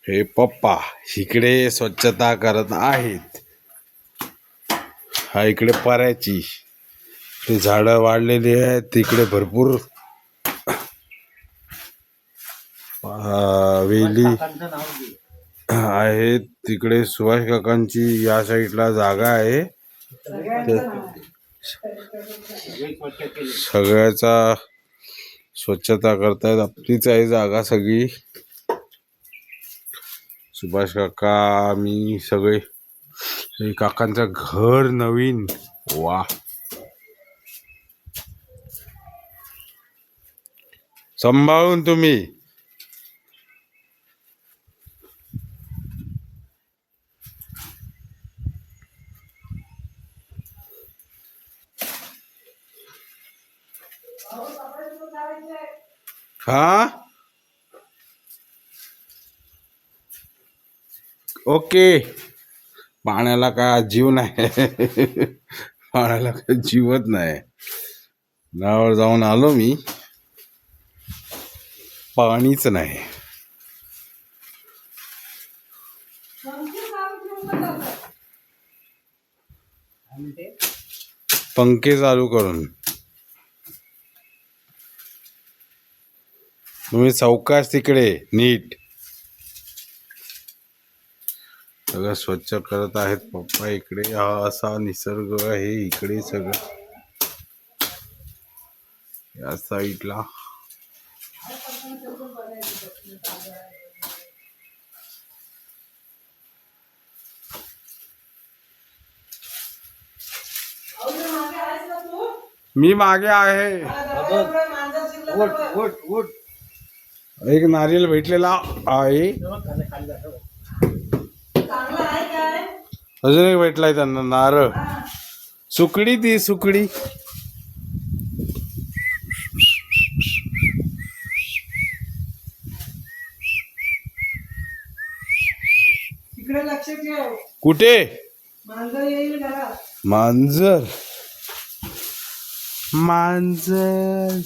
हे पप्पा इकडे स्वच्छता करत आहेत. हा इकडे परायची ते झाडं वाढलेली आहेत. तिकडे भरपूर वेली आहेत. तिकडे सुभाष काकांची या साईडला जागा आहे. सगळ्याचा स्वच्छता करतायत. आपलीच आहे जागा सगळी. सुभाष काका मी सगळे. हे काकांचं घर नवीन. वा सांभाळून तुम्ही. हा ओके. पाण्याला काय जीव नाही. पाण्याला काय जीवच नाही. नावावर जाऊन आलो मी, पाणीच नाही. पंखे चालू करून तुम्ही सावकाश तिकडे नीट सगळं स्वच्छ करत आहेत पप्पा. इकडे हा असा निसर्ग आहे. इकडे सगळं या साईडला मी मागे आहे. एक नारियल भेटलेला आहे. अजून एक भेटलाय त्यांना नारळ. सुकडी ती सुकडी. कुठे मांजर? मांजर